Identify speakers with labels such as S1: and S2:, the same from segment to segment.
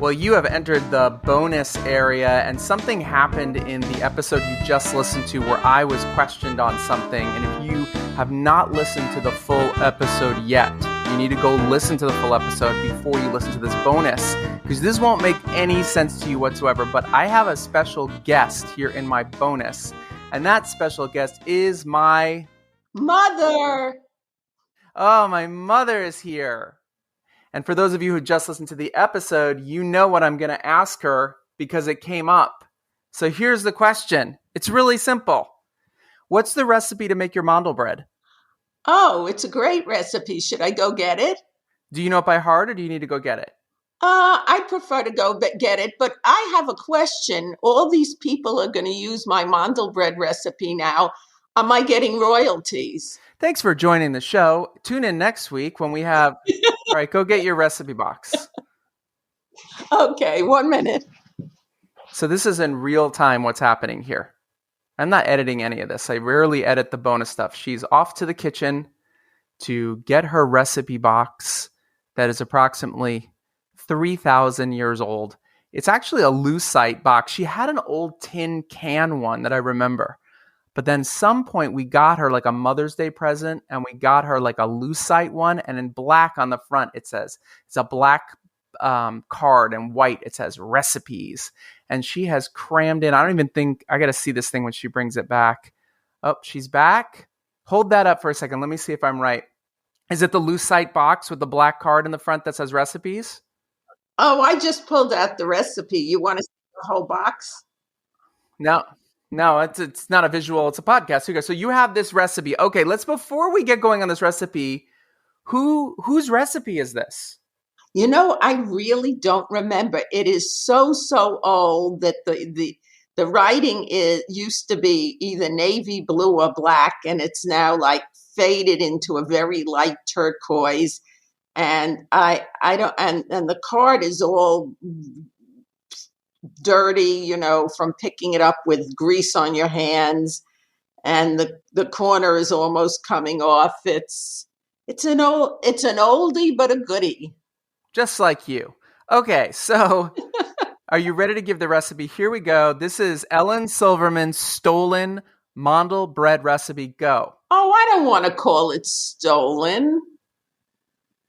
S1: Well, you have entered the bonus area, and something happened in the episode you just listened to where I was questioned on something. And if you have not listened to the full episode yet, you need to go listen to the full episode before you listen to this bonus, because this won't make any sense to you whatsoever. But I have a special guest here in my bonus, and that special guest is my
S2: mother.
S1: Oh, my mother is here. And for those of you who just listened to the episode, you know what I'm going to ask her because it came up. So here's the question. It's really simple. What's the recipe to make your mandel bread?
S2: Oh, it's a great recipe. Should I go get it?
S1: Do you know it by heart or do you need to go get it?
S2: I prefer to go get it, but I have a question. All these people are going to use my mandel bread recipe now. Am I getting royalties?
S1: Thanks for joining the show. Tune in next week when we have... All right, go get your recipe box.
S2: Okay, 1 minute.
S1: So this is in real time what's happening here. I'm not editing any of this. I rarely edit the bonus stuff. She's off to the kitchen to get her recipe box that is approximately 3,000 years old. It's actually a lucite box. She had an old tin can one that I remember. But then some point we got her like a Mother's Day present, and we got her like a lucite one, and in black on the front it says, it's a black card, and white it says recipes. And she has crammed in, I don't even think, I got to see this thing when she brings it back. Oh, she's back. Hold that up for a second. Let me see if I'm right. Is it the lucite box with the black card in the front that says recipes?
S2: Oh, I just pulled out the recipe. You want to see the whole box?
S1: No, it's not a visual. It's a podcast. So you have this recipe. Okay, before we get going on this recipe, whose recipe is this?
S2: You know, I really don't remember. It is so old that the writing used to be either navy blue or black, and it's now like faded into a very light turquoise. And I don't, and the card is all dirty, you know, from picking it up with grease on your hands, and the corner is almost coming off. It's an oldie but a goodie.
S1: Just like you. Okay, so are you ready to give the recipe? Here we go. This is Ellen Silverman's stolen mandel bread recipe. Go.
S2: Oh, I don't want to call it stolen.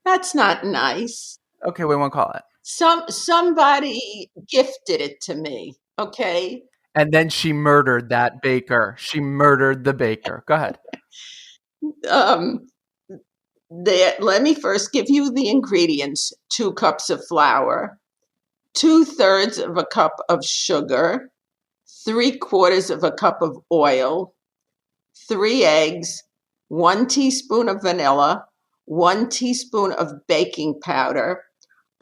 S2: That's not nice.
S1: Okay, we won't call it.
S2: Somebody gifted it to me, okay?
S1: And then she murdered that baker. She murdered the baker. Go ahead.
S2: Let me first give you the ingredients. 2 cups of flour, 2/3 of a cup of sugar, 3/4 of a cup of oil, 3 eggs, 1 teaspoon of vanilla, 1 teaspoon of baking powder,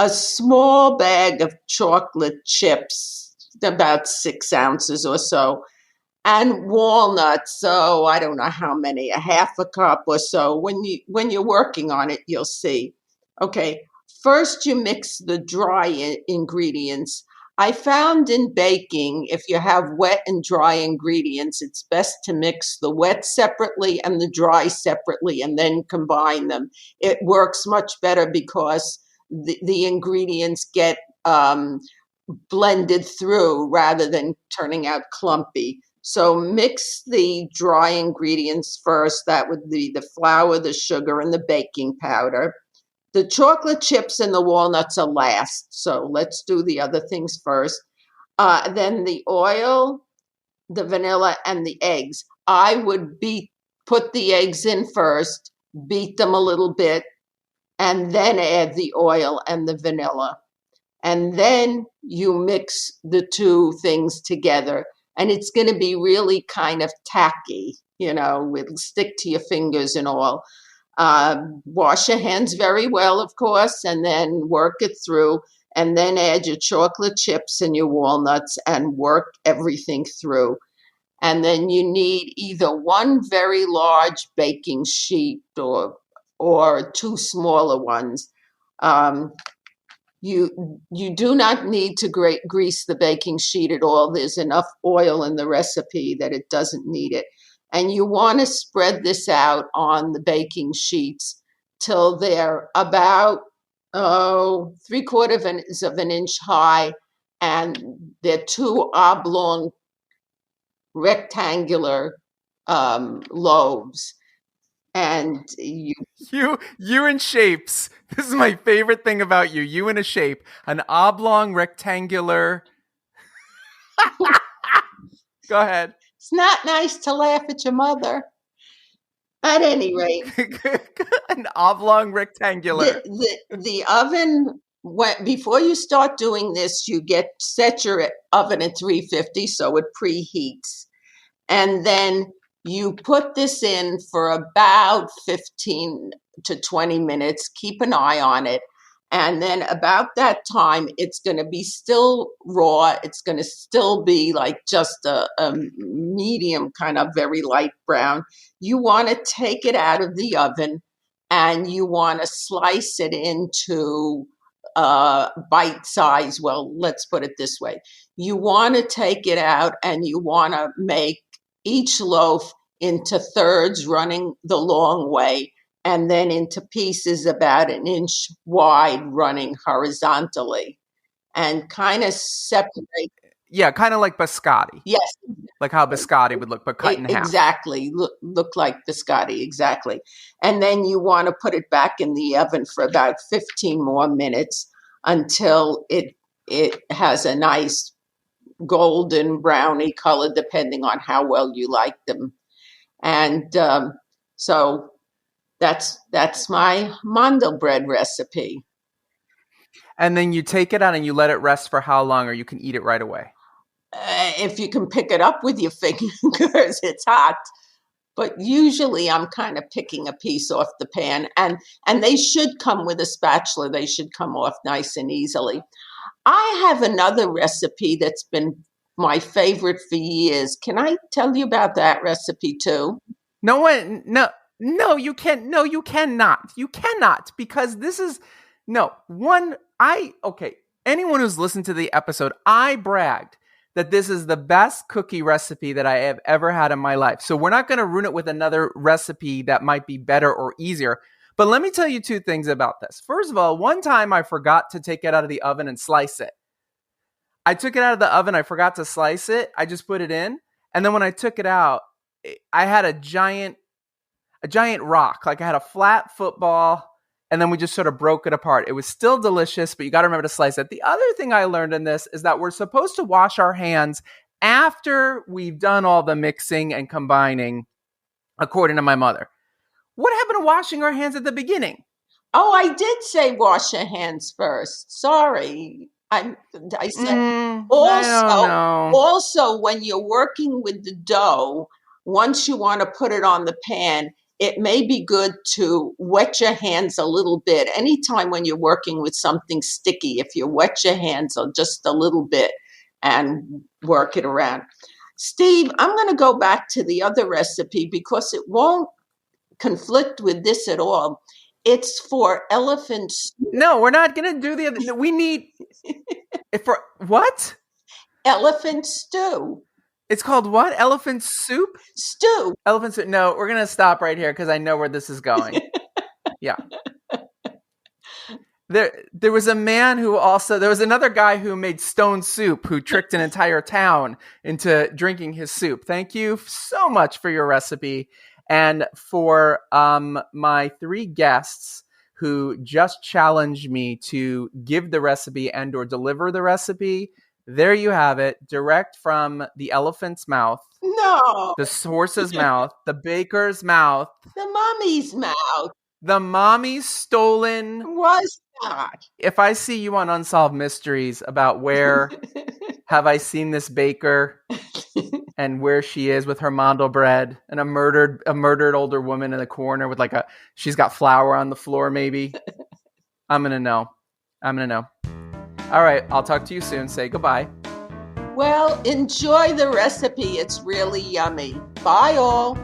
S2: a small bag of chocolate chips, about 6 ounces or so, and walnuts. So I don't know how many, a half a cup or so. When you're working on it, you'll see. Okay, first you mix the dry ingredients. I found in baking, if you have wet and dry ingredients, it's best to mix the wet separately and the dry separately and then combine them. It works much better because the ingredients get blended through rather than turning out clumpy. So mix the dry ingredients first. That would be the flour, the sugar, and the baking powder. The chocolate chips and the walnuts are last. So let's do the other things first. Then the oil, the vanilla, and the eggs. I would put the eggs in first, beat them a little bit, and then add the oil and the vanilla. And then you mix the 2 things together. And it's going to be really kind of tacky, you know, it'll stick to your fingers and all. Wash your hands very well, of course, and then work it through. And then add your chocolate chips and your walnuts and work everything through. And then you need either 1 very large baking sheet or 2 smaller ones. You do not need to grease the baking sheet at all. There's enough oil in the recipe that it doesn't need it. And you want to spread this out on the baking sheets till they're about Oh, 3/4 of an inch high, and they're two oblong rectangular loaves. And
S1: You in shapes. This is my favorite thing about you. You in a shape, an oblong rectangular. Go ahead.
S2: it's not nice to laugh at your mother. At any rate,
S1: An oblong rectangular.
S2: the oven, before you start doing this, you set your oven at 350 so it preheats, and then you put this in for about 15 to 20 minutes. Keep an eye on it. And then about that time, it's going to be still raw. It's going to still be like just a medium, kind of very light brown. You want to take it out of the oven and you want to slice it into bite size. Well, let's put it this way. You want to take it out and you want to make each loaf into thirds running the long way, and then into pieces about an inch wide running horizontally, and kind of separate.
S1: Yeah, kind of like biscotti.
S2: Yes.
S1: Like how biscotti would look, but cut in half.
S2: Exactly. Look like biscotti, exactly. And then you want to put it back in the oven for about 15 more minutes until it has a nice golden browny color, depending on how well you like them. And so that's my mandel bread recipe.
S1: And then you take it out and you let it rest for how long, or you can eat it right away?
S2: If you can pick it up with your fingers, it's hot. But usually I'm kind of picking a piece off the pan, and they should come with a spatula. They should come off nice and easily. I have another recipe that's been my favorite for years. Can I tell you about that recipe too?
S1: No, you can't. No, you cannot. You cannot, because this is okay. Anyone who's listened to the episode, I bragged that this is the best cookie recipe that I have ever had in my life. So we're not going to ruin it with another recipe that might be better or easier. But let me tell you two things about this. First of all, one time I forgot to take it out of the oven and slice it. I took it out of the oven. I forgot to slice it. I just put it in. And then when I took it out, I had a giant rock. Like I had a flat football, and then we just sort of broke it apart. It was still delicious, but you got to remember to slice it. The other thing I learned in this is that we're supposed to wash our hands after we've done all the mixing and combining, according to my mother. What happened to washing our hands at the beginning?
S2: Oh, I did say wash your hands first. Sorry. I said also when you're working with the dough, once you want to put it on the pan, it may be good to wet your hands a little bit. Anytime when you're working with something sticky, if you wet your hands just a little bit and work it around. Steve, I'm going to go back to the other recipe because it won't conflict with this at all. It's for elephant stew.
S1: No, we're not going to do the other. We need for what?
S2: Elephant stew.
S1: It's called what? Elephant soup?
S2: Stew.
S1: Elephant soup. No, we're going to stop right here because I know where this is going. Yeah. There was a man there was another guy who made stone soup who tricked an entire town into drinking his soup. Thank you so much for your recipe. And for my three guests who just challenged me to give the recipe and or deliver the recipe, there you have it, direct from the elephant's mouth.
S2: No.
S1: The horse's mouth, the baker's mouth.
S2: The mommy's mouth.
S1: The mommy's stolen.
S2: Was not.
S1: If I see you on Unsolved Mysteries about where have I seen this baker and where she is with her mandel bread and a murdered older woman in the corner with she's got flour on the floor maybe, I'm going to know. All right, I'll talk to you soon. Say goodbye.
S2: Well, enjoy the recipe. It's really yummy. Bye all.